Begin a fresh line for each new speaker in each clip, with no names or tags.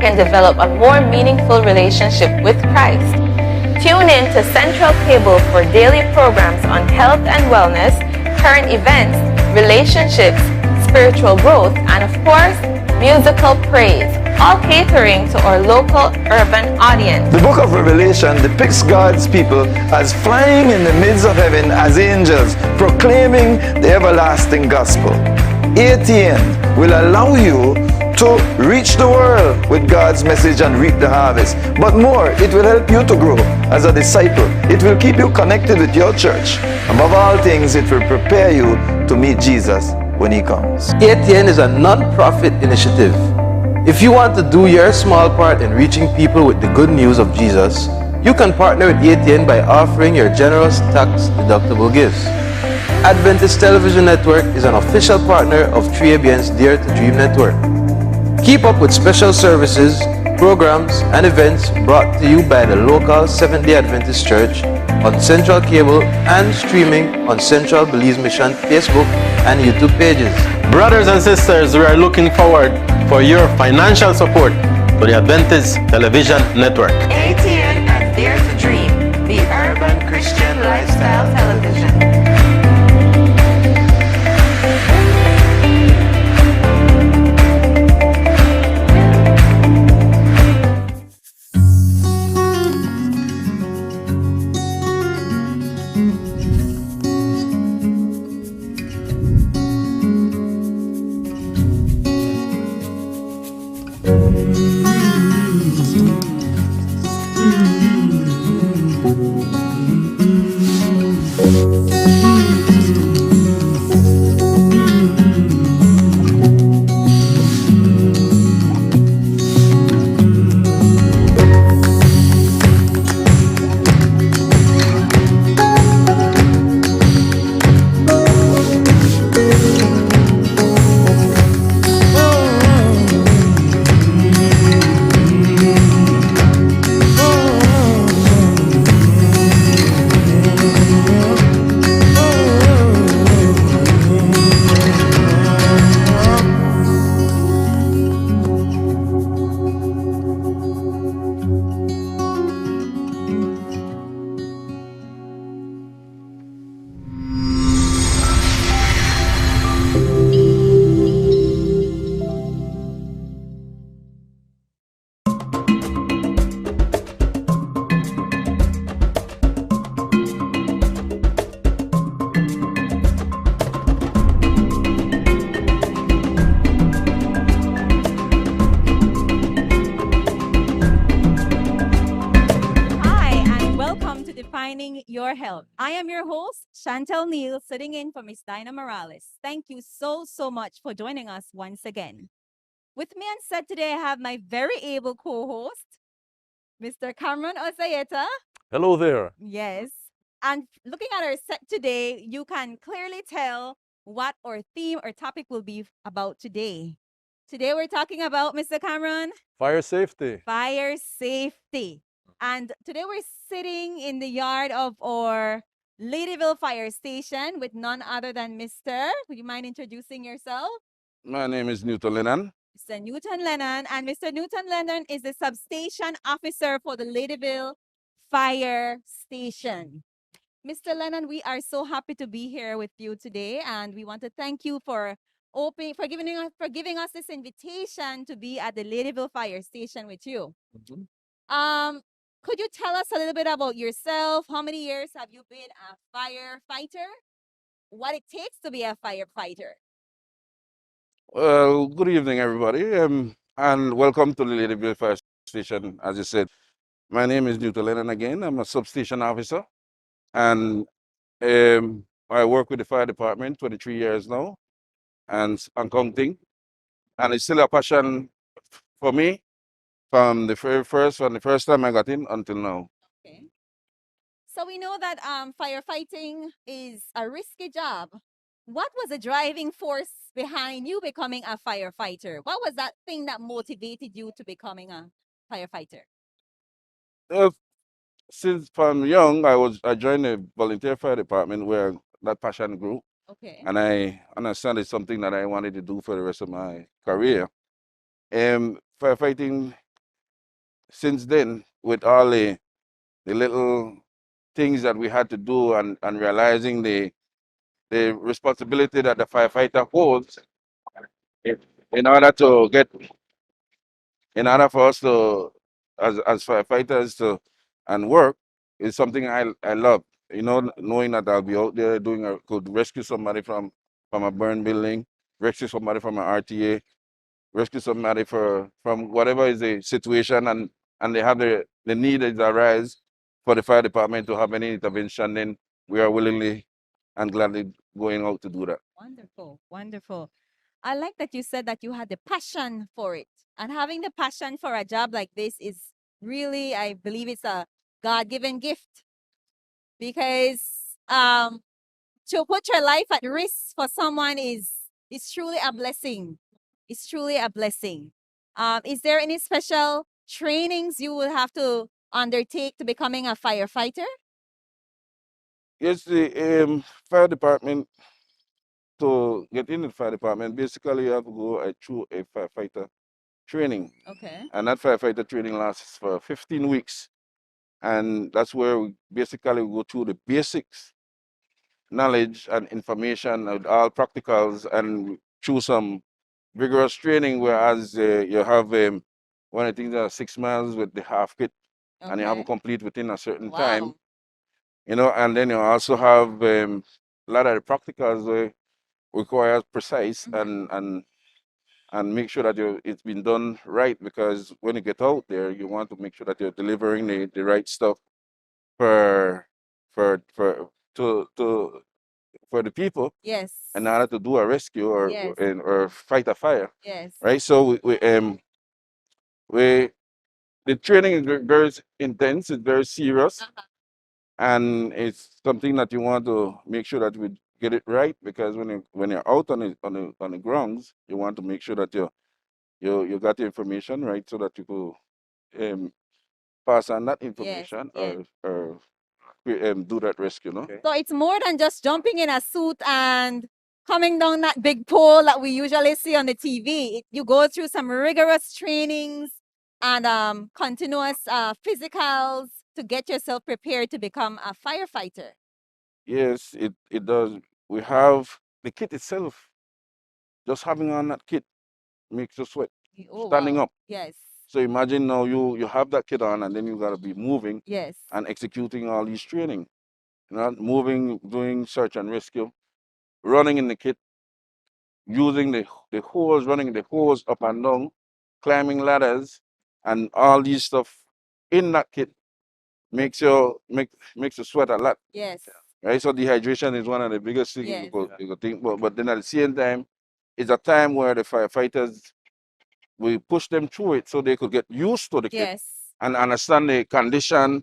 can develop a more meaningful relationship with Christ. Tune in to Central Cable for daily programs on health and wellness, current events, relationships, spiritual growth, and of course, musical praise, all catering to our local urban audience.
The book of Revelation depicts God's people as flying in the midst of heaven as angels, proclaiming the everlasting gospel. ATN will allow you to reach the world with God's message and reap the harvest. But more, it will help you to grow as a disciple. It will keep you connected with your church. Above all things, it will prepare you to meet Jesus when he comes.
ATN is a non-profit initiative. If you want to do your small part in reaching people with the good news of Jesus, you can partner with ATN by offering your generous tax-deductible gifts. Adventist Television Network is an official partner of 3ABN's Dare to Dream Network. Keep up with special services, programs, and events brought to you by the local Seventh-day Adventist Church on Central Cable and streaming on Central Belize Mission Facebook and YouTube pages.
Brothers and sisters, we are looking forward for your financial support to the Adventist Television Network.
ATN and Dare to Dream, the Urban Christian Lifestyle Television.
Your health. I am your host, Chantel Neal, sitting in for Miss Dinah Morales. Thank you so much for joining us once again. With me on set today, I have my very able co-host, Mr. Cameron Osayeta.
Hello there.
Yes. And looking at our set today, you can clearly tell what our theme or topic will be about today. Today we're talking about, Mr. Cameron,
Fire safety.
fire safety. And today we're sitting in the yard of our Ladyville Fire Station with none other than Mr. Would you mind introducing yourself?
My name is Newton Lennon.
Mr. Newton Lennon. And Mr. Newton Lennon is the substation officer for the Ladyville Fire Station. Mr. Lennon, we are so happy to be here with you today, and we want to thank you for giving us this invitation to be at the Ladyville Fire Station with you. Could you tell us a little bit about yourself? How many years have you been a firefighter? What it takes to be a firefighter?
Well, good evening, everybody, and welcome to the Ladyville Fire Station. As you said, my name is Newton Lennon again. I'm a substation officer, and I work with the fire department 23 years now, and counting. And it's still a passion for me from the first time I got in until now.
Okay. So we know that firefighting is a risky job. What was the driving force behind you becoming a firefighter? What was that thing that motivated you to becoming a firefighter?
Since from young, I joined the volunteer fire department where that passion grew,
Okay.
and I understand it's something that I wanted to do for the rest of my career. Firefighting since then, with all the little things that we had to do and realizing the responsibility that the firefighter holds in order to get, in order for us to, as firefighters to, and work, is something I love. You know, knowing that I'll be out there could rescue somebody from a burned building, rescue somebody from an RTA, rescue somebody from whatever is the situation, and they have the need is arise for the fire department to have any intervention, then we are willingly and gladly going out to do that.
Wonderful, wonderful. I like that you said that you had the passion for it. And having the passion for a job like this is really, I believe it's a God-given gift. Because to put your life at risk for someone is truly a blessing. It's truly a blessing. Is there any special trainings you will have to undertake to becoming a firefighter?
Yes, the fire department, to get in the fire department, basically you have to go through a firefighter training.
Okay.
And that firefighter training lasts for 15 weeks. And that's where we basically go through the basics, knowledge and information, and all practicals, and through some rigorous training, whereas you have one of the things that are 6 miles with the half kit, and you have to
Okay.
complete within a certain
Wow.
time, you know, and then you also have a lot of the practicals require precise and make sure that it's been done right, because when you get out there, you want to make sure that you're delivering the right stuff for for for to for the people
Yes.
in order to do a rescue
Yes.
or fight a fire,
Yes.
right? So we the training is very intense, it's very serious, and it's something that you want to make sure that we get it right, because when you're out on the grounds, you want to make sure that you got the information right, so that you could pass on that
Yes.
information
Yes.
or do that rescue, no?
So it's more than just jumping in a suit and coming down that big pole that we usually see on the TV. You go through some rigorous trainings and continuous physicals to get yourself prepared to become a firefighter.
Yes, it does. We have the kit itself. Just having on that kit makes you sweat.
Oh,
Standing
wow.
up.
Yes.
So imagine now you have that kit on, and then you gotta be moving
Yes.
and executing all these training. You know, moving, doing search and rescue, running in the kit, using the hose, running the hose up and down, climbing ladders, and all these stuff in that kit makes you sweat a lot.
Yes.
Right? So dehydration is one of the biggest things
Yes.
you could think. But then at the same time, it's a time where the firefighters, we push them through it so they could get used to the kit
Yes.
and understand the condition.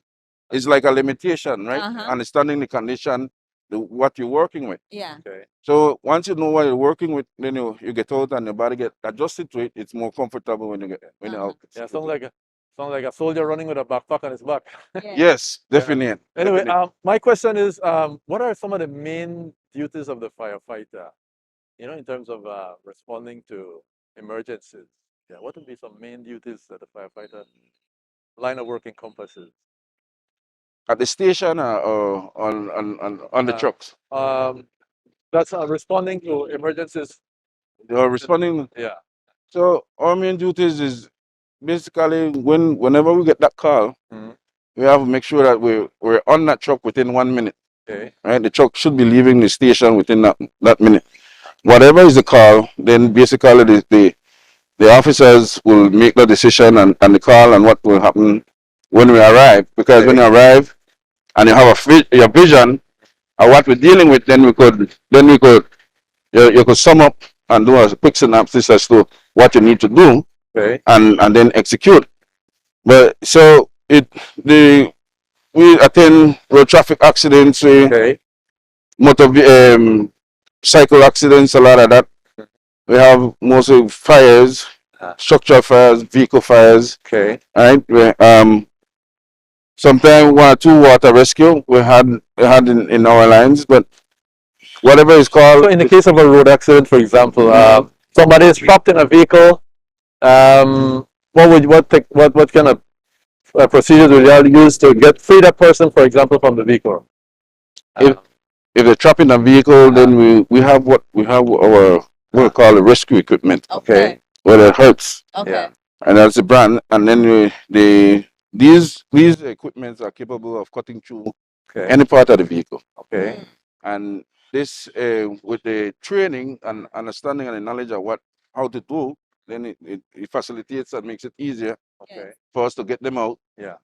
Is like a limitation, right?
Uh-huh.
Understanding the condition, what you're working with.
Yeah.
Okay.
So once you know what you're working with, then you get out and your body get adjusted to it. It's more comfortable when you're out.
Yeah, sounds like a soldier running with a backpack on his back.
Yes.
Yes, definitely.
Anyway,
definitely.
my question is, what are some of the main duties of the firefighter? You know, in terms of responding to emergencies. Yeah, what would be some main duties that the firefighter line of work encompasses?
At the station or on the
Uh,
trucks.
That's responding to emergencies.
You're responding.
Yeah.
So our main duties is basically whenever we get that call,
Mhm.
we have to make sure that we're on that truck within 1 minute.
Okay.
Right, the truck should be leaving the station within that minute. Whatever is the call, then basically the officers will make the decision and the call and what will happen when we arrive. Because when you arrive and you have your vision of what we're dealing with, then you could sum up and do a quick synopsis as to what you need to do,
Okay.
and then execute. But so we attend road traffic accidents,
Okay.
motor cycle accidents, a lot of that. We have mostly fires, structural fires, vehicle fires.
Okay.
Right. Sometimes 1 or 2 water rescue we had in our lines, but whatever is called.
So in the case of a road accident, for example, somebody is trapped in a vehicle. What kind of procedures will you use to free that person, for example, from the vehicle?
If they're trapped in a vehicle, then we have our what we call a rescue equipment.
Okay.
Where it helps.
Okay.
Yeah.
And that's the brand. And then these equipments are capable of cutting through
Okay.
any part of the vehicle.
Okay.
And this, with the training and understanding and the knowledge of how to do, then it facilitates and makes it easier
Okay.
for us to get them out.
Yeah.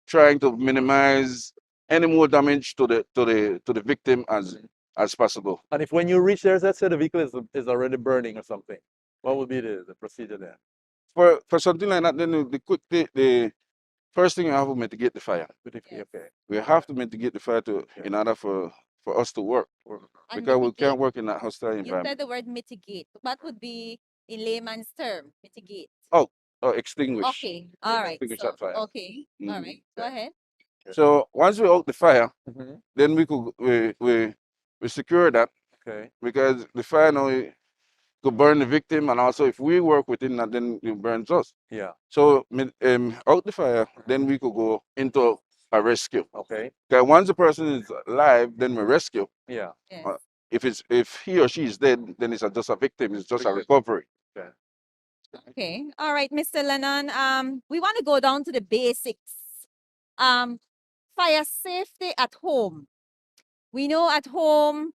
Trying to minimize any more damage to the victim as possible.
And if when you reach there, let's say the vehicle is already burning or something, what would be the procedure there?
For something like that, then the first thing you have to mitigate the fire.
Okay.
We have to mitigate the fire in order for us to work.
And
Because we
mitigate,
can't work in that hostile
you
environment.
said the word mitigate. What would be in layman's term? Mitigate.
Extinguish.
Okay. All right.
Extinguish
So,
that fire.
okay. All right. Go ahead.
So once we out the fire,
Mm-hmm.
then we secure that,
Okay.
because the fire now could burn the victim, and also if we work within that, then it burns us.
Yeah.
So out the fire, then we could go into a rescue.
Okay.
Okay, once the person is alive, then we rescue.
Yeah.
Yes.
If he or she is dead, then it's just a victim. It's just a recovery.
Okay. All right, Mr. Lennon. We want to go down to the basics. Fire safety at home. We know at home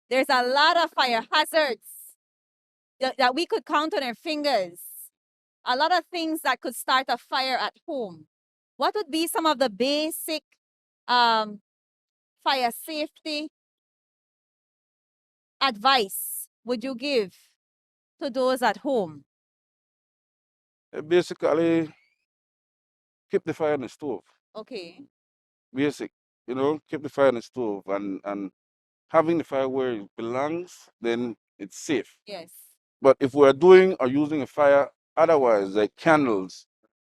there's a lot of fire hazards that we could count on our fingers. A lot of things that could start a fire at home. What would be some of the basic fire safety advice would you give to those at home?
Basically, keep the fire in the stove.
Okay.
Basic, keep the fire in the stove, and having the fire where it belongs, then it's safe.
Yes.
But if we're doing or using a fire otherwise, like candles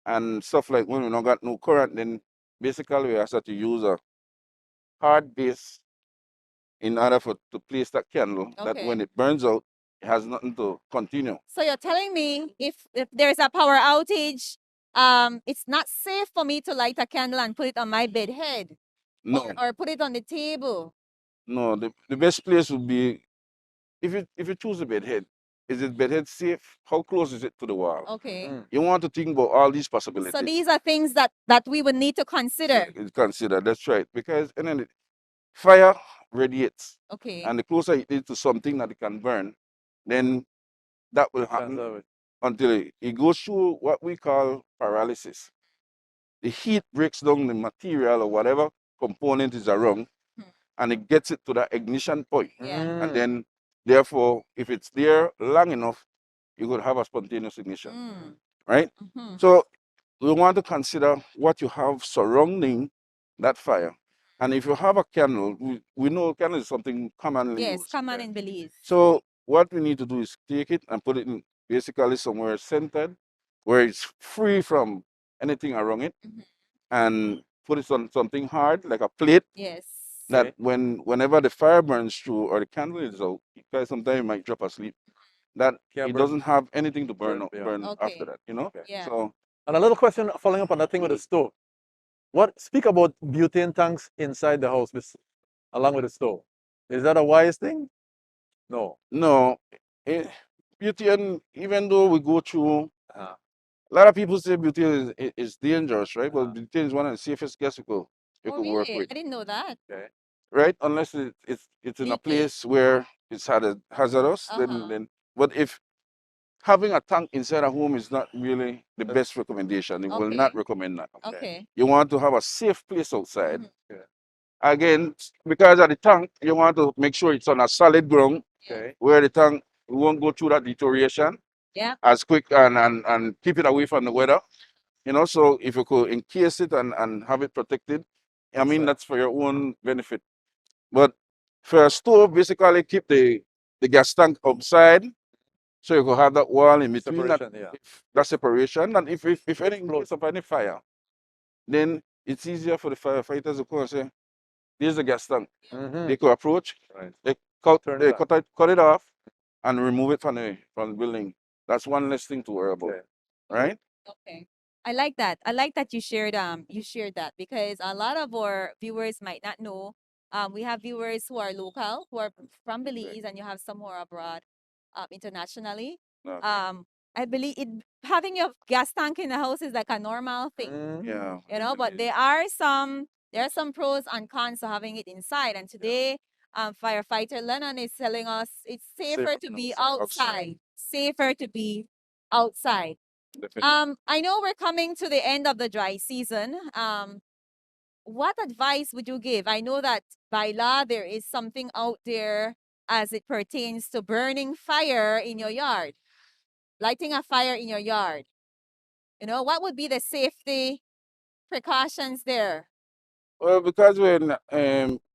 and stuff, like when we not got no current, then basically we have to use a hard base in order to place that candle, that
Okay.
when it burns out, it has nothing to continue.
So you're telling me if there's a power outage, it's not safe for me to light a candle and put it on my bed head?
No,
Or put it on the table?
no. The best place would be if you choose a bed head. Is it bed head safe? How close is it to the wall?
Okay.
You want to think about all these possibilities.
So these are things that we would need to consider.
Consider, that's right, because and then fire radiates,
Okay.
and the closer it is to something that it can burn, then that will happen until it goes through what we call paralysis. The heat breaks down the material or whatever component is around, and it gets it to that ignition point.
Yeah.
And then, therefore, if it's there long enough, you could have a spontaneous ignition, right? So we want to consider what you have surrounding that fire. And if you have a candle, we know candle is something commonly
Yes,
used.
common in Belize.
So what we need to do is take it and put it in basically somewhere centered, where it's free from anything around it, and put it on something hard, like a plate,
Yes.
that whenever the fire burns through or the candle is out, because sometimes you might drop asleep, that it doesn't have anything to burn after that,
Yeah.
So,
And a little question following up on that thing with the stove. Speak about butane tanks inside the house along with the stove. Is that a wise thing? No.
no, butane, even though we go through, a lot of people say butane is dangerous, right? But butane is one of the safest gas you could work
Really?
with,
I didn't know that.
Okay.
right? Unless it's in a place where it's hazardous, then. But if having a tank inside a home is not really the best recommendation, it will not recommend that.
Okay.
You want to have a safe place outside. Again, because of the tank, you want to make sure it's on a solid ground, where the tank won't go through that deterioration as quick, and keep it away from the weather. So if you could encase it and have it protected, I mean, that's for your own benefit. But for a stove, basically keep the gas tank outside, so you could have that wall in between, that separation. And if anything blows up, any fire, then it's easier for the firefighters to come and say, there's the gas tank. They could approach, they cut it off, and remove it from the building. That's one less thing to worry about, right?
Okay. I like that. I like that you shared that because a lot of our viewers might not know. We have viewers who are local, who are from Belize, and you have some who are abroad, internationally.
Okay.
I believe having your gas tank in the house is like a normal thing,
Yeah.
you know, but
It is.
there are some pros and cons to having it inside. And today, firefighter Lennon is telling us it's safer to be outside, safer to be outside.
Definitely.
I know we're coming to the end of the dry season. What advice would you give? I know that by law there is something out there as it pertains to burning fire in your yard, lighting a fire in your yard. You know, what would be the safety precautions there?
Well, because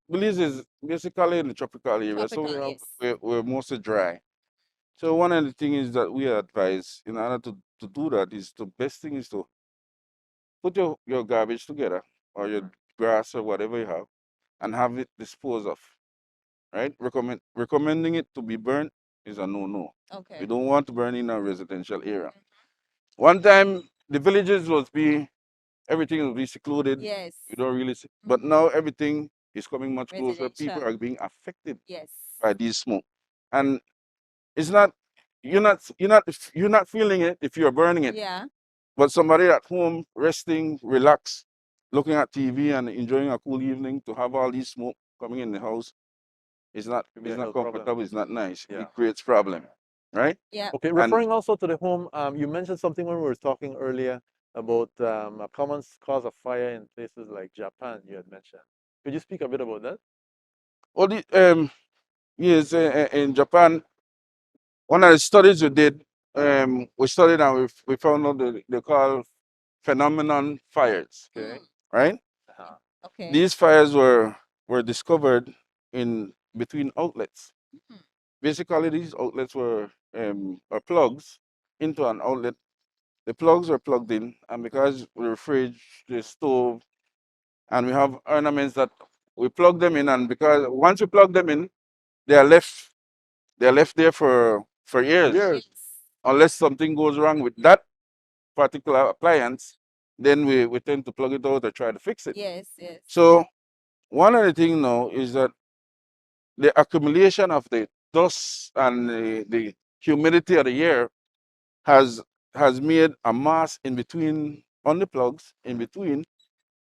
Belize is basically in the tropical area, so
Tropical, yes.
we're mostly dry. So one of the things is that we advise in order to do that is the best thing is to put your garbage together or your grass or whatever you have and have it disposed of. Right? Recommending it to be burnt is a no-no.
Okay.
We don't want to burn in a residential area. One time the villages everything will be secluded.
Yes.
You don't really see, but now everything is coming much closer. People
Residential.
are being affected
Yes.
by this smoke, and it's not you're not feeling it if you're burning it.
Yeah.
But somebody at home resting, relaxed, looking at TV and enjoying a cool evening to have all this smoke coming in the house is not
Could be
it's
a
not
health problem.
comfortable. It's not nice.
Yeah.
It creates problem, right?
Yeah.
Okay,
And
referring also to the home, you mentioned something when we were talking earlier about a common cause of fire in places like Japan, you had mentioned. Could you speak a bit about that?
all the yes, in Japan, one of the studies we did, we studied and we found out they call phenomenon fires,
Okay.
right?
Uh-huh.
Okay.
These fires were discovered in between outlets. Basically, these outlets are plugs into an outlet. The plugs are plugged in, and because the fridge, the stove, and we have ornaments that we plug them in, and because once we plug them in, they are left there for years.
Years.
Unless something goes wrong with that particular appliance, then we tend to plug it out or try to fix it.
Yes. Yes.
So one of the things now is that the accumulation of the dust and the humidity of the air has made a mass in between on the plugs in between,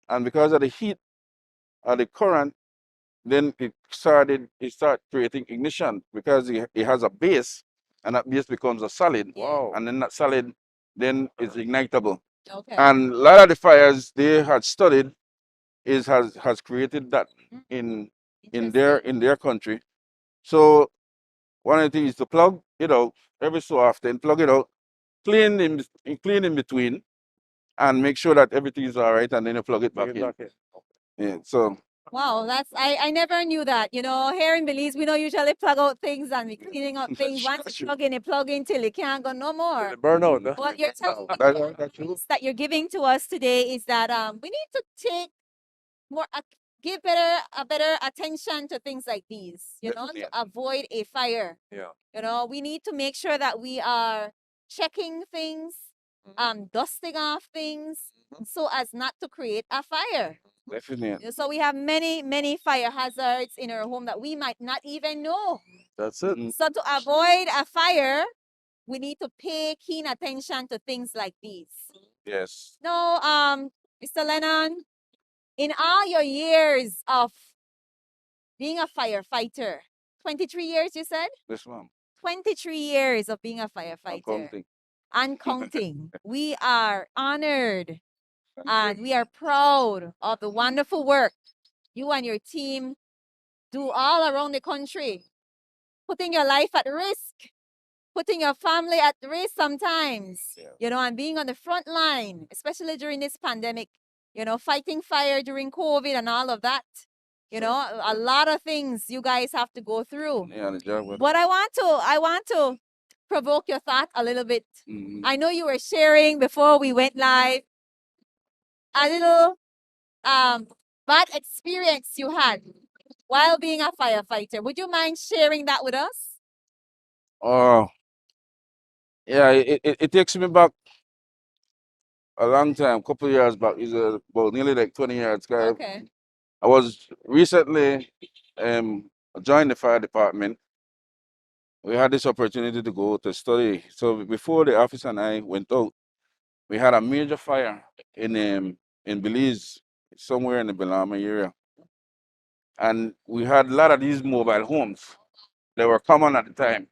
and because of the heat of the current, then it started creating ignition because it has a base, and that base becomes a solid.
Wow.
And then that solid then is ignitable.
Okay.
And a lot of the fires they had studied has created that in their country. So one of the things is to plug it out every so often, plug it out, clean in between, and make sure that everything is all right, and then you plug it
Plug
back
it
in.
back in.
Yeah. So
Wow, I never knew that. You know, here in Belize, we don't usually plug out things and we cleaning up things. Once
That's
you
true.
plug in till you can't go no more.
The burnout, huh?
What you're telling me,
That's true.
advice that you're giving to us today is that we need to take more give better attention to things like these, you know,
Definitely.
to avoid a fire.
Yeah.
You know, we need to make sure that we are checking things, dusting off things so as not to create a fire.
Definitely.
So we have many fire hazards in our home that we might not even know.
That's it.
So to avoid a fire, we need to pay keen attention to things like these.
Yes.
Now, Mr. Lennon, in all your years of being a firefighter, 23 years you said?
Yes, ma'am.
23 years of being a
I'm
firefighter
counting.
and counting. We are honored
Thank
and we are proud of the wonderful work you and your team do all around the country, putting your life at risk, putting your family at risk sometimes,
Yeah.
you know, and being on the front line, especially during this pandemic, you know, fighting fire during COVID and all of that. You know, a lot of things you guys have to go through.
Yeah, the job.
But I want to provoke your thought a little bit.
Mhm.
I know you were sharing before we went live a little bad experience you had while being a firefighter. Would you mind sharing that with us?
Oh, yeah. It takes me back a long time, couple of years back. It's about nearly like 20 years.
Okay.
I was recently joined the fire department. We had this opportunity to go to study. So before the officer and I went out, we had a major fire in Belize, somewhere in the Belama area. And we had a lot of these mobile homes. They were common at the time.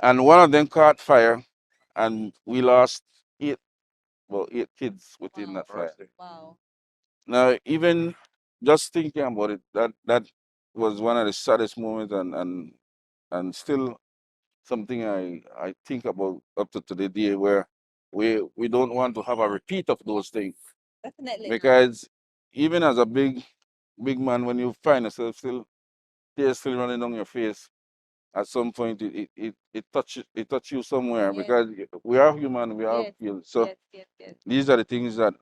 And one of them caught fire, and we lost eight kids within that fire.
Wow.
Now, even just thinking about it, that was one of the saddest moments, and still something I think about up to today day, where we don't want to have a repeat of those things.
Definitely.
Because even as a big man, when you find yourself tears still running down your face, at some point it touch you somewhere.
Yes.
Because we are human, we have
Yes,
feelings. So
yes.
these are the things that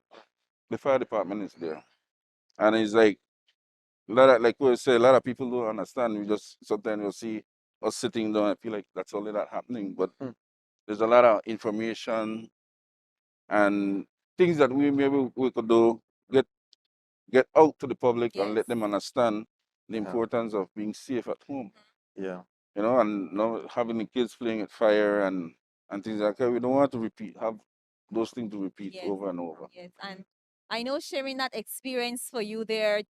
the fire department is there. And it's like like we say, a lot of people don't understand. We just sometimes you'll see us sitting down and feel like that's only that happening. But there's a lot of information and things that we could do, get out to the public and let them understand the importance of being safe at home.
Yeah.
You know, and not having the kids playing at fire and things like that. We don't want to have those things to repeat over and over.
Yes, and I know sharing that experience for you there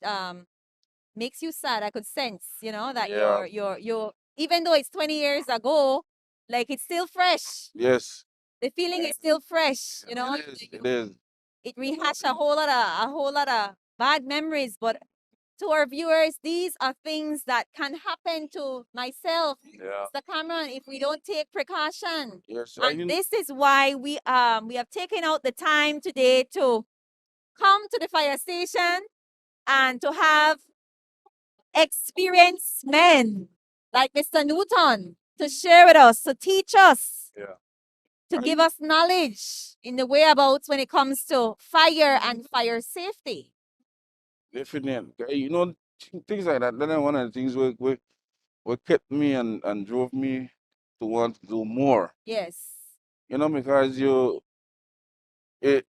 makes you sad. I could sense, you know, that you're even though it's 20 years ago, like it's still fresh.
Yes.
The feeling is still fresh, you know.
It is.
It rehashed a whole lot of bad memories, but to our viewers, these are things that can happen to myself, Mr. Cameron, if we don't take precaution.
Yes.
And this is why we have taken out the time today to come to the fire station and to have experienced men like Mr. Newton to share with us, to teach us, to give us knowledge in the whereabouts when it comes to fire and fire safety.
Definitely. You know, things like that. Then one of the things what kept me and drove me to want to do more.
Yes.
You know, because it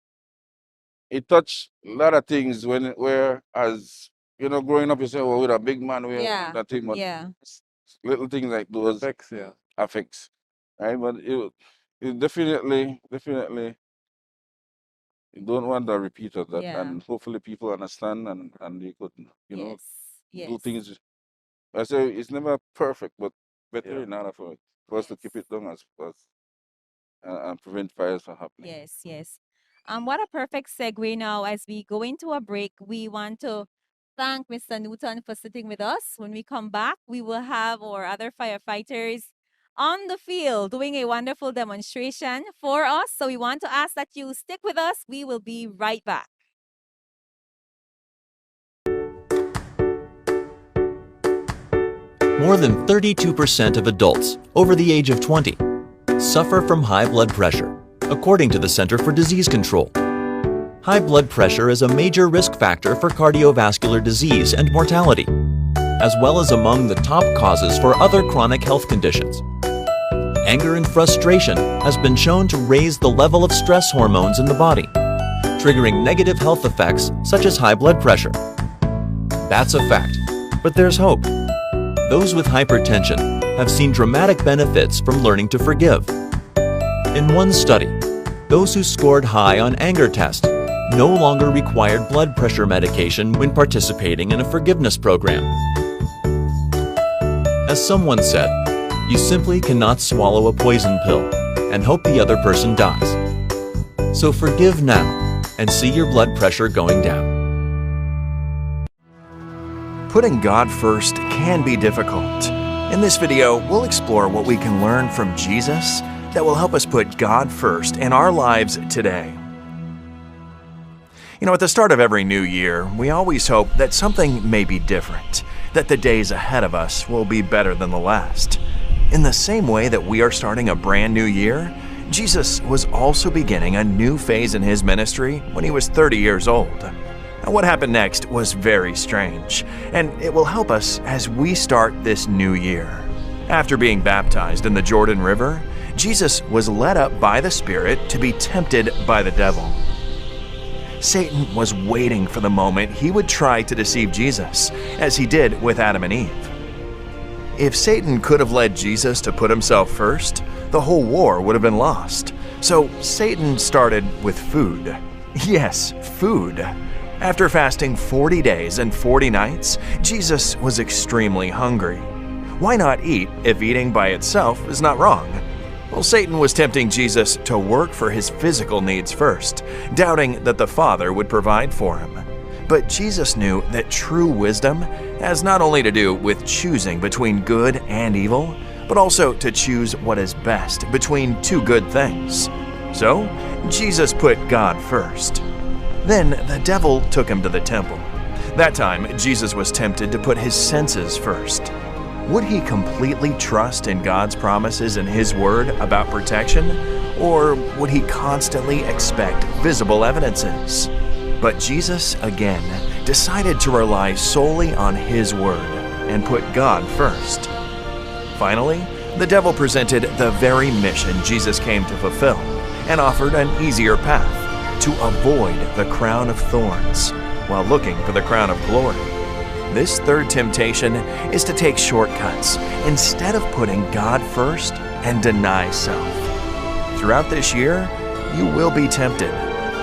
touched a lot of things whereas you know, growing up you say, well, with a big man, that thing, but little things like those affects, right? But it definitely you don't want a repeat of that, and hopefully people understand and they could, you know, do things. I say it's never perfect, but better in order for us to keep it down as and prevent fires from happening.
Yes. What a perfect segue now. As we go into a break, we want to thank Mr. Newton for sitting with us. When we come back, we will have our other firefighters on the field doing a wonderful demonstration for us. So we want to ask that you stick with us. We will be right back.
More than 32% of adults over the age of 20 suffer from high blood pressure, according to the Center for Disease Control. High blood pressure is a major risk factor for cardiovascular disease and mortality, as well as among the top causes for other chronic health conditions. Anger and frustration has been shown to raise the level of stress hormones in the body, triggering negative health effects such as high blood pressure. That's a fact, but there's hope. Those with hypertension have seen dramatic benefits from learning to forgive. In one study, those who scored high on anger test no longer required blood pressure medication when participating in a forgiveness program. As someone said, you simply cannot swallow a poison pill and hope the other person dies. So forgive now and see your blood pressure going down.
Putting God first can be difficult. In this video, we'll explore what we can learn from Jesus that will help us put God first in our lives today. You know, at the start of every new year, we always hope that something may be different, that the days ahead of us will be better than the last. In the same way that we are starting a brand new year, Jesus was also beginning a new phase in his ministry when he was 30 years old. And what happened next was very strange, and it will help us as we start this new year. After being baptized in the Jordan River, Jesus was led up by the Spirit to be tempted by the devil. Satan was waiting for the moment he would try to deceive Jesus, as he did with Adam and Eve. If Satan could have led Jesus to put himself first, the whole war would have been lost. So Satan started with food. Yes, food. After fasting 40 days and 40 nights, Jesus was extremely hungry. Why not eat if eating by itself is not wrong? Well, Satan was tempting Jesus to work for his physical needs first, doubting that the Father would provide for him. But Jesus knew that true wisdom has not only to do with choosing between good and evil, but also to choose what is best between two good things. So, Jesus put God first. Then the devil took him to the temple. That time, Jesus was tempted to put his senses first. Would he completely trust in God's promises and His Word about protection, or would he constantly expect visible evidences? But Jesus, again, decided to rely solely on His Word and put God first. Finally, the devil presented the very mission Jesus came to fulfill and offered an easier path: to avoid the crown of thorns while looking for the crown of glory. This third temptation is to take shortcuts instead of putting God first and deny self. Throughout this year, you will be tempted,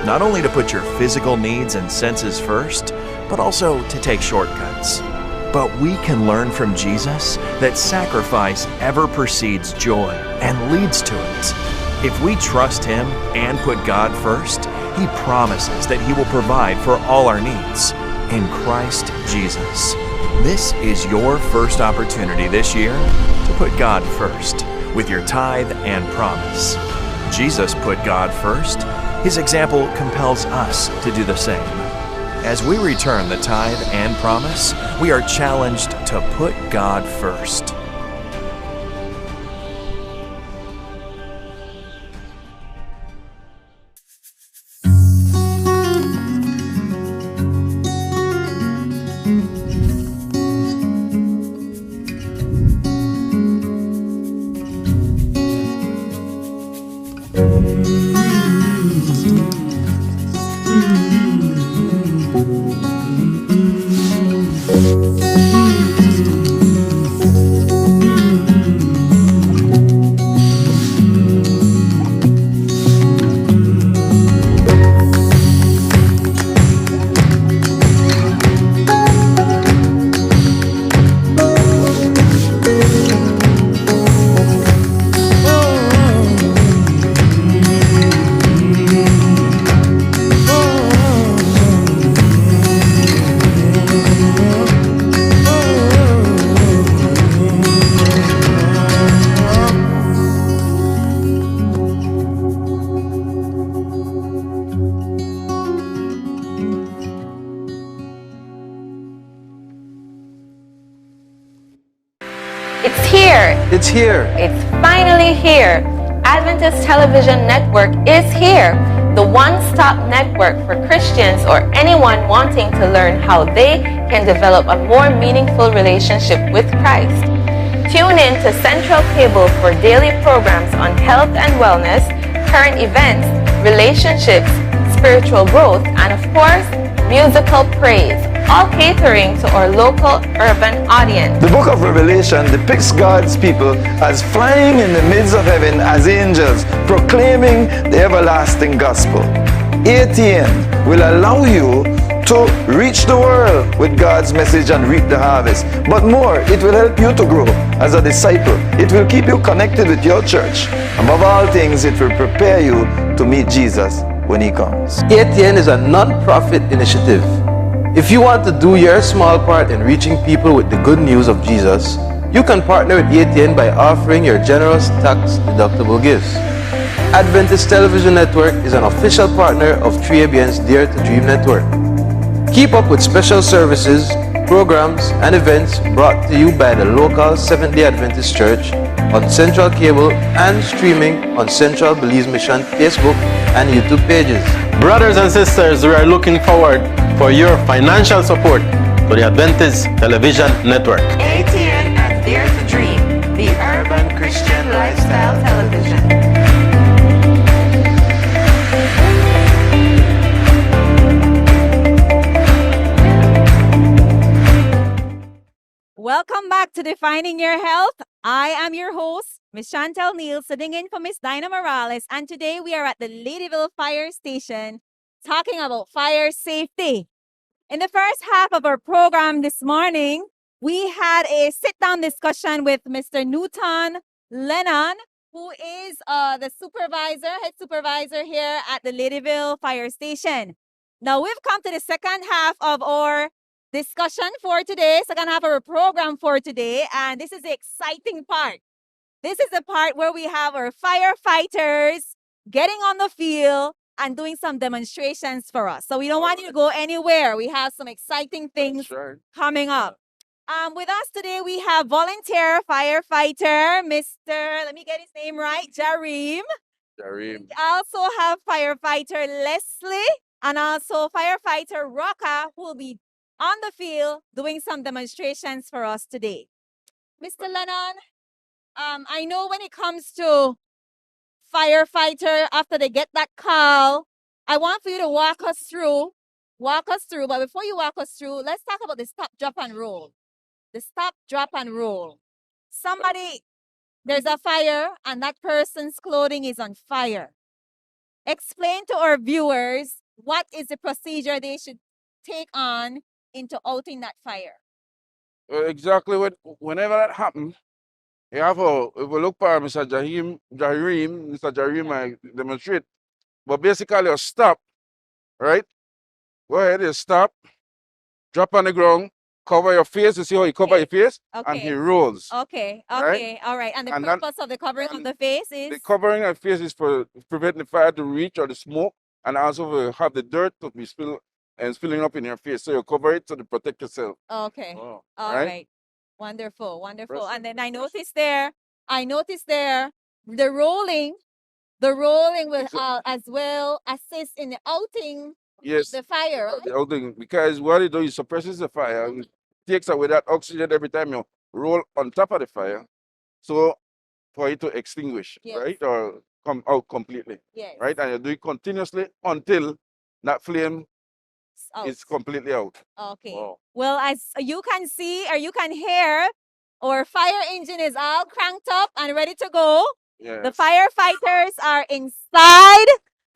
not only to put your physical needs and senses first, but also to take shortcuts. But we can learn from Jesus that sacrifice ever precedes joy and leads to it. If we trust Him and put God first, He promises that He will provide for all our needs in Christ Jesus. This is your first opportunity this year to put God first with your tithe and promise. Jesus put God first. His example compels us to do the same. As we return the tithe and promise, we are challenged to put God first.
It's here.
It's here.
It's finally here. Adventist Television Network is here. The one-stop network for Christians or anyone wanting to learn how they can develop a more meaningful relationship with Christ. Tune in to Central Cable for daily programs on health and wellness, current events, relationships, spiritual growth, and of course, musical praise, all catering to our local urban audience.
The book of Revelation depicts God's people as flying in the midst of heaven as angels, proclaiming the everlasting gospel. ATN will allow you to reach the world with God's message and reap the harvest. But more, it will help you to grow as a disciple. It will keep you connected with your church. Above all things, it will prepare you to meet Jesus when He comes.
ATN is a non-profit initiative. If you want to do your small part in reaching people with the good news of Jesus, you can partner with ATN by offering your generous tax-deductible gifts. Adventist Television Network is an official partner of 3ABN's Dare to Dream Network. Keep up with special services, programs, and events brought to you by the local Seventh-day Adventist Church on Central Cable and streaming on Central Belize Mission Facebook and YouTube pages.
Brothers and sisters, we are looking forward for your financial support to the Adventist Television Network.
ATN and Dare to Dream, the Urban Christian Lifestyle Television.
Welcome back to Defining Your Health. I am your host, Miss Chantel Neal, sitting in for Miss Dinah Morales, and today we are at the Ladyville Fire Station talking about fire safety. In the first half of our program this morning, we had a sit-down discussion with Mr. Newton Lennon, who is the head supervisor here at the Ladyville Fire Station. Now we've come to the second half of our discussion for today, second half of our program for today, and this is the exciting part. This is the part where we have our firefighters getting on the field and doing some demonstrations for us. So we don't want you to go anywhere. We have some exciting things coming up. With us today, we have volunteer firefighter, Mr. Let me get his name right, Jareem. We also have firefighter Leslie and also firefighter Rocca, who will be on the field doing some demonstrations for us today. Mr. Lennon, I know when it comes to firefighter, after they get that call, I want for you to walk us through, but before you walk us through, let's talk about the stop, drop, and roll. The stop, drop, and roll. There's a fire, and that person's clothing is on fire. Explain to our viewers what is the procedure they should take on into outing that fire.
Well, exactly whenever that happens, you have if we look for Mr. Jareem, Mr. Jareem might demonstrate. But basically, you stop, right? Go ahead, you stop, drop on the ground, cover your face. You see how you cover your face? And he rolls.
Okay,
right?
all right. And the
And
purpose of the covering of the face is?
The covering of the face is for preventing the fire to reach or the smoke, and also have the dirt to be spilling up in your face. So you cover it to protect yourself.
Okay.
Oh,
All right. Wonderful, wonderful. And then I noticed there, the rolling will as well assist in the outing the fire, right?
The outing, because what it does is suppresses the fire. It takes away that oxygen every time you roll on top of the fire. So for it to extinguish, right? Or come out completely.
Yes.
Right? And you do it continuously until that flame is completely out.
Okay.
Wow.
Well, as you can see or you can hear, our fire engine is all cranked up and ready to go.
Yes.
The firefighters are inside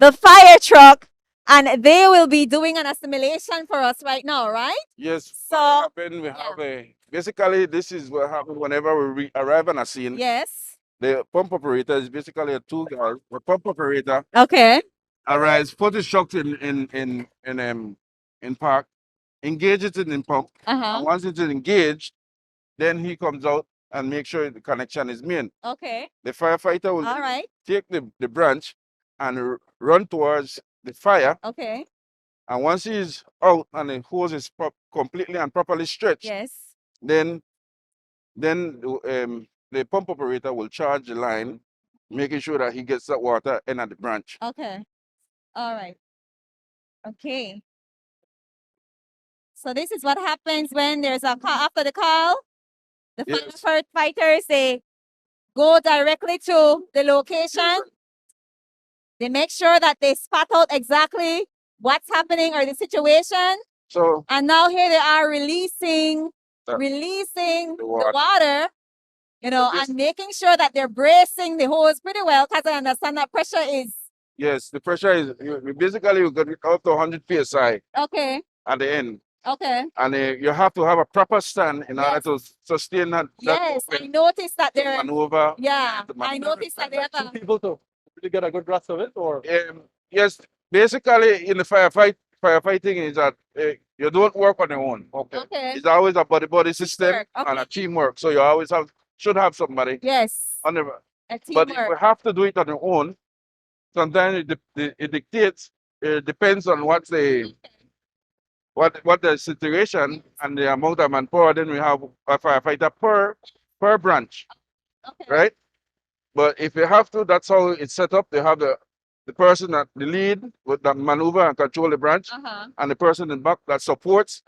the fire truck and they will be doing an assimilation for us right now, right?
Yes.
So
We have basically this is what happens whenever we arrive on a scene.
yes.
The pump operator is basically a two guy. The pump operator
Okay.
arrives, put his shock in park, engage it in pump. And once it is engaged, then he comes out and make sure the connection is made.
Okay.
The firefighter will
All right.
take the branch and run towards the fire.
Okay.
And once he's out and the hose is completely and properly stretched,
Yes.
then the pump operator will charge the line, making sure that he gets that water in at the branch.
Okay. All right. Okay. So this is what happens when there's a call after the call. The firefighters, they go directly to the location. They make sure that they spot out exactly what's happening or the situation.
So
and now here they are releasing the water, and making sure that they're bracing the hose pretty well, because I understand that pressure is.
Yes, the pressure is basically you got it up to 100 psi.
Okay.
At the end.
Okay.
And you have to have a proper stand in order to sustain that.
Yes, I noticed that they're.
Maneuver.
Yeah, I noticed that they have a.
People to really get a good grasp of it, or?
Yes, basically in the firefighting is that you don't work on your own. Okay. It's always a body system and a teamwork. So you always should have somebody.
Yes.
On the,
a teamwork.
but if you have to do it on your own, sometimes it dictates. It depends on what the situation and the amount of manpower. Then we have a firefighter per branch, right? But if you have to, that's how it's set up. They have the person at the lead with that maneuver and control the branch, and the person in back that supports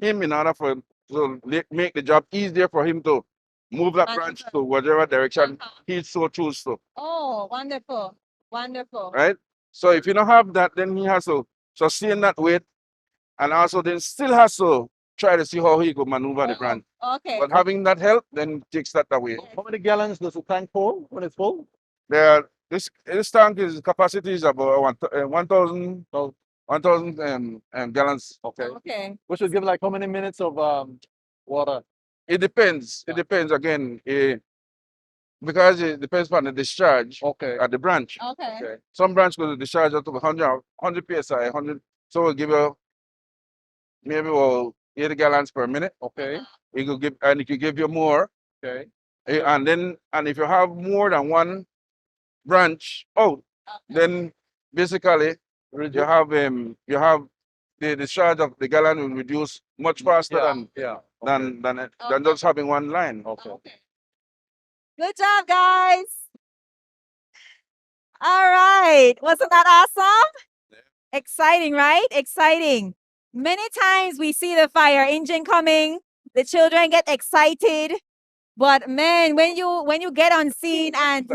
him in order for to make the job easier for him to move that branch to whatever direction he so chooses to.
Oh, wonderful, wonderful.
Right. So if you don't have that, then he has to sustain that weight, and also then still has to try to see how he could maneuver the branch.
Okay.
But having that help, then takes that away.
How many gallons does the tank hold when it's full?
This tank is capacity is about 1,000 gallons.
Okay.
Okay.
We should give like how many minutes of water?
It depends. It depends again, because it depends on the discharge
Okay.
at the branch.
Okay.
Okay.
Some branch could discharge up to 100 psi, 100. So we'll give you maybe 80 gallons per minute.
Okay.
It could give, and it could give you more.
Okay.
And if you have more than one branch out, then basically you have the discharge of the gallon will reduce much faster
Yeah.
than just having one line.
Okay.
Good job, guys. All right. Wasn't that awesome? Exciting, right? Exciting. Many times we see the fire engine coming, the children get excited, but man, when you get on scene and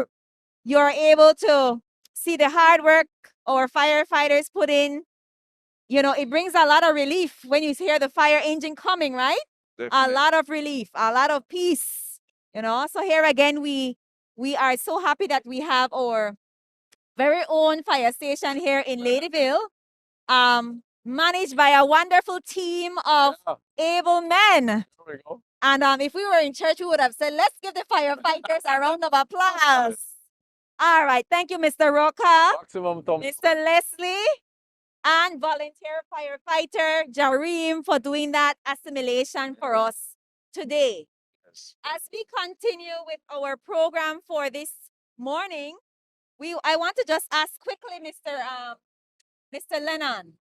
you're able to see the hard work our firefighters put in, you know, it brings a lot of relief when you hear the fire engine coming, right?
Definitely.
A lot of relief, a lot of peace, you know. So here again, we are so happy that we have our very own fire station here in Ladyville, managed by a wonderful team of able men.
There we go.
And if we were in church, we would have said, let's give the firefighters a round of applause. All right. Thank you, Mr. Roca,
Maximum thumb.
Mr. Leslie, and volunteer firefighter Jareem for doing that assimilation for us today. As we continue with our program for this morning, I want to just ask quickly, Mr. Lennon,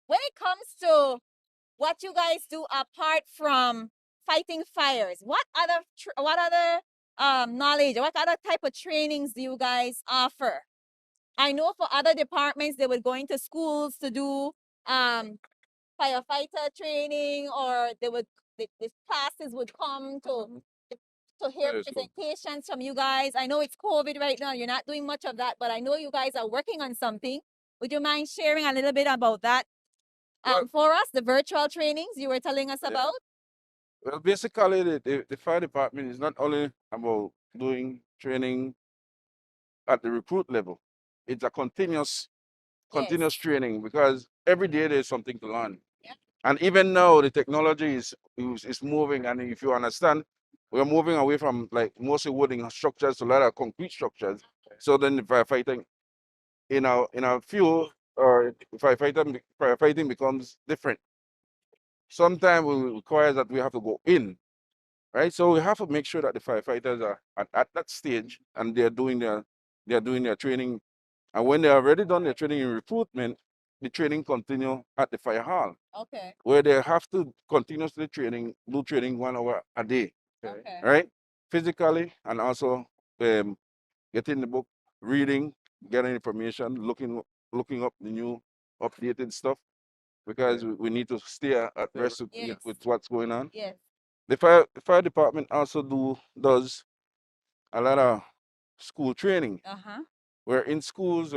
when it comes to what you guys do apart from fighting fires, what other knowledge, what other type of trainings do you guys offer? I know for other departments, they would go into schools to do firefighter training, or the classes would come to hear presentations from you guys. I know it's COVID right now. You're not doing much of that, but I know you guys are working on something. Would you mind sharing a little bit about that for us, the virtual trainings you were telling us about?
Well, basically, the fire department is not only about doing training at the recruit level. It's a continuous training, because every day there's something to learn.
Yeah.
And even now the technology is moving, and if you understand, we're moving away from like mostly wooden structures to a lot of concrete structures. So then the firefighting in our field or firefighting becomes different. Sometimes it requires that we have to go in, right? So we have to make sure that the firefighters are at that stage and they're doing their training. And when they have already done their training in recruitment, the training continue at the fire hall,
Okay.
where they have to continuously do training 1 hour a day,
Okay.
right? Physically, and also getting the book, reading, getting information, looking up the new updated stuff, because we need to stay at rest with what's going on.
Yes.
The fire department also does a lot of school training. We're in schools,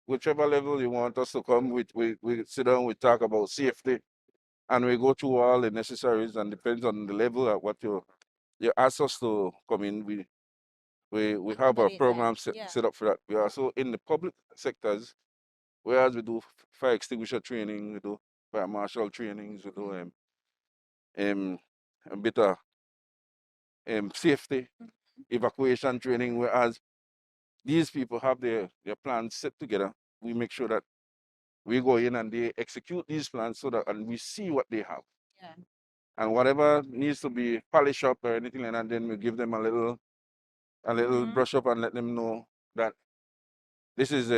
whichever level you want us to come, we sit down, we talk about safety, and we go through all the necessaries, and depends on the level at what you ask us to come in. We have our program set up for that. We are also in the public sectors, whereas we do fire extinguisher training, we do fire marshal trainings, we do a bit of safety evacuation training, whereas these people have their plans set together. We make sure that we go in and they execute these plans and we see what they have.
Yeah.
And whatever needs to be polished up or anything like that, then we give them a little brush up and let them know that this is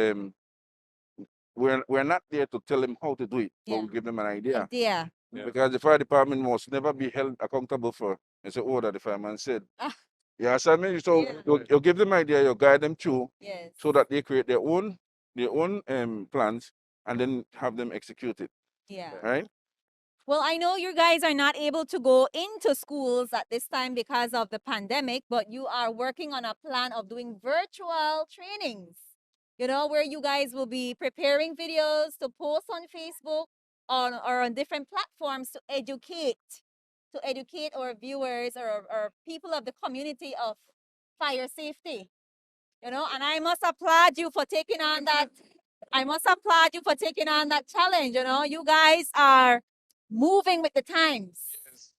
we're not there to tell them how to do it, but we give them an idea.
Yeah.
Because the fire department must never be held accountable for it's an order the fireman said. Yeah, so I mean, so you give them idea, you guide them through, so that they create their own plans and then have them execute it.
Yeah.
Right?
Well, I know you guys are not able to go into schools at this time because of the pandemic, but you are working on a plan of doing virtual trainings, you know, where you guys will be preparing videos to post on Facebook on different platforms to educate our viewers or people of the community of fire safety. You know, and I must applaud you for taking on that. I must applaud you for taking on that challenge. You know, you guys are moving with the times.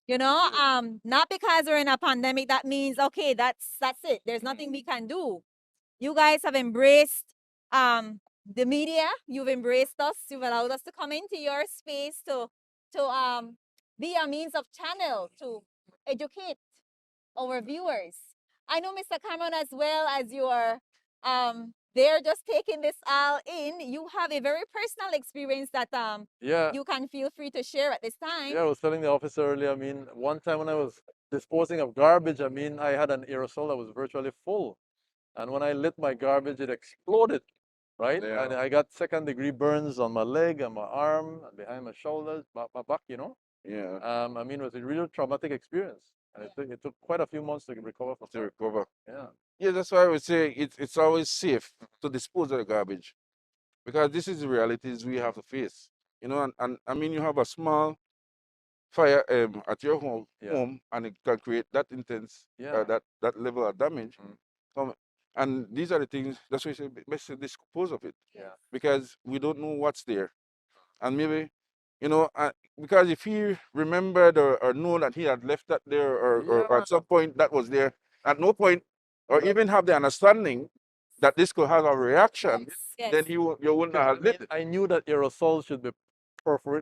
You know, not because we're in a pandemic, that means okay, that's it. There's nothing we can do. You guys have embraced the media. You've embraced us. You've allowed us to come into your space to be a means of channel to educate our viewers. I know, Mr. Cameron, as well, as you are there just taking this all in, you have a very personal experience that
Yeah.
you can feel free to share at this time.
Yeah, I was telling the officer earlier, I mean, one time when I was disposing of garbage, I mean, I had an aerosol that was virtually full. And when I lit my garbage, it exploded, right?
Yeah.
And I got second-degree burns on my leg and my arm and behind my shoulders, my back, you know?
Yeah.
I mean, it was a really traumatic experience. And it took quite a few months to recover from
To
that.
recover.
Yeah.
Yeah, that's why I would say it's always safe to dispose of the garbage, because this is the realities we have to face. You know, and I mean, you have a small fire at your home,
Yeah.
and it can create that intense,
Yeah.
that level of damage. And these are the things. That's why I say best to dispose of it,
Yeah.
because we don't know what's there, and maybe, you know, because if he remembered or know that he had left that there, or at some point that was there, at no point, or even have the understanding that this could have a reaction,
Yes.
then you wouldn't have lit it.
I knew that aerosol should be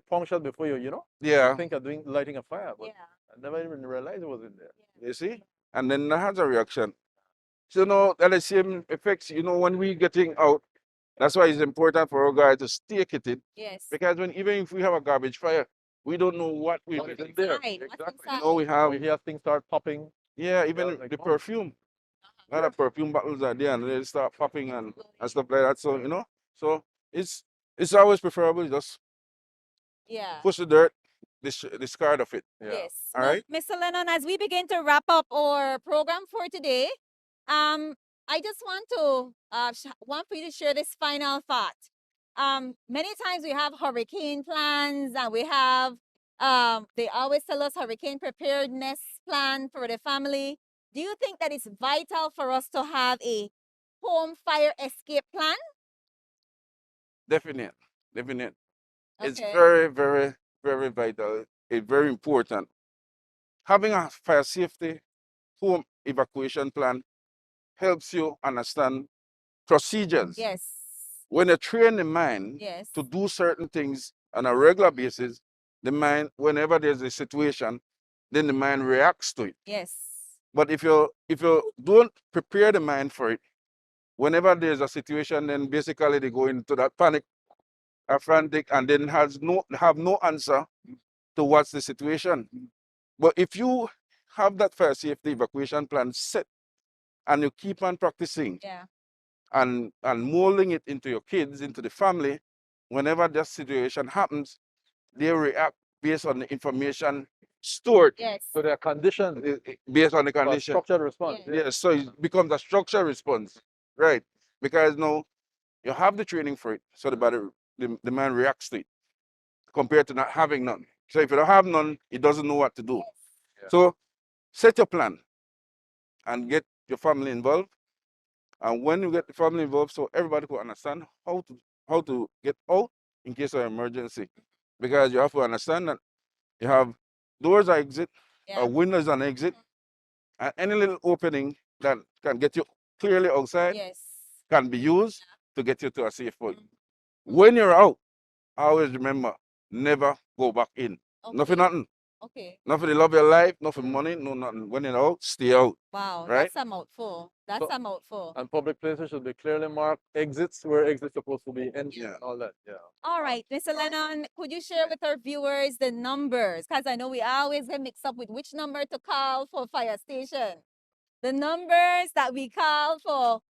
punctured before you know?
Yeah.
You think of lighting a fire, but
Yeah.
I never even realized it was in there.
You see? And then that has a reaction. So, you know, that the same effects, you know, when we getting out, that's why it's important for our guys to stay kitted.
Yes.
Because even if we have a garbage fire, we don't know what we
What is
have.
in there?
Right, what's
Exactly.
You know, we have,
We hear things start popping.
yeah, even
like
the
bombs.
perfume. A lot of perfume bottles are there, and they start popping and stuff like that. So, you know, so it's always preferable just
Yeah.
push the dirt, discard of it.
Yeah.
Yes.
All
Now,
right.
Mr. Lennon, as we begin to wrap up our program for today, I just want to want for you to share this final thought. Many times we have hurricane plans, and we have they always tell us hurricane preparedness plan for the family. Do you think that it's vital for us to have a home fire escape plan?
Definite. It's
Okay.
very, very, very vital. It's very important. Having a fire safety home evacuation plan helps you understand procedures.
Yes.
When you train the mind
Yes.
to do certain things on a regular basis, the mind, whenever there's a situation, then the mind reacts to it.
Yes.
But if you don't prepare the mind for it, whenever there's a situation, then basically they go into that panic, frantic, and then have no answer to what's the situation. But if you have that fire safety evacuation plan set, and you keep on practicing,
Yeah.
and molding it into your kids, into the family, whenever that situation happens, they react based on the information stored.
Yes.
So they are conditioned
Based on the
for a
condition.
structured response.
Yeah.
Yes, so it becomes a structured response, right? Because now you have the training for it, so the body, the mind reacts to it, compared to not having none. So if you don't have none, it doesn't know what to do.
Yeah.
So set your plan and get your family involved. And when you get the family involved, so everybody can understand how to get out in case of emergency. Because you have to understand that you have doors are exit,
Yeah.
windows and exit, and any little opening that can get you clearly outside
Yes.
can be used to get you to a safe point. When you're out, always remember, never go back in.
Okay.
Not for nothing.
Okay.
Not for the love of your life, not for money, no nothing. When you're out, stay out.
Wow.
Right?
That's a mouthful. That's
So-
a mouthful.
And public places should be clearly marked exits where exits supposed to be, and
Yeah.
all that. Yeah.
All right, Mr. Lennon, could you share with our viewers the numbers? Because I know we always get mixed up with which number to call for fire station. The numbers that we call for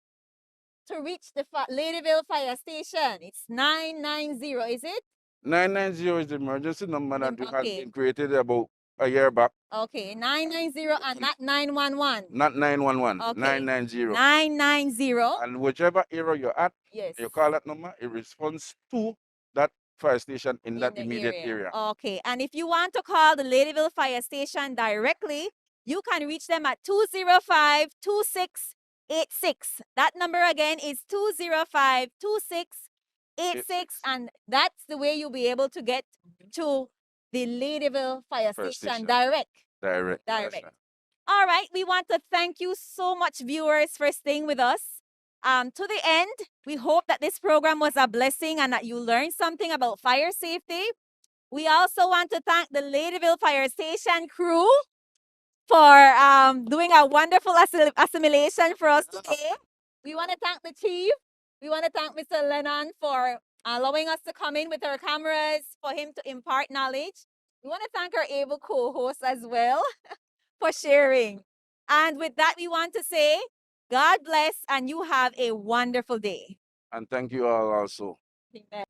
to reach the Ladyville Fire Station. It's 990, is it?
990 is the emergency number that has
Okay.
been created about a year back.
Okay, 990 and not 911.
Not 911,
Okay.
990.
990.
And whichever area you're at,
Yes.
you call that number, it responds to that fire station in that
the
immediate area.
Okay, and if you want to call the Ladyville Fire Station directly, you can reach them at 205-2686. That number again is 205-2686, and that's the way you'll be able to get to the Ladyville Fire Station direct.
Direct. Yes,
Direct.
ma'am.
All right, we want to thank you so much, viewers, for staying with us. To the end, we hope that this program was a blessing and that you learned something about fire safety. We also want to thank the Ladyville Fire Station crew for doing a wonderful assimilation for us today. We want to thank the chief. We want to thank Mr. Lennon for allowing us to come in with our cameras, for him to impart knowledge. We want to thank our able co-hosts as well for sharing. And with that, we want to say, God bless and you have a wonderful day.
And thank you all also.
Amen.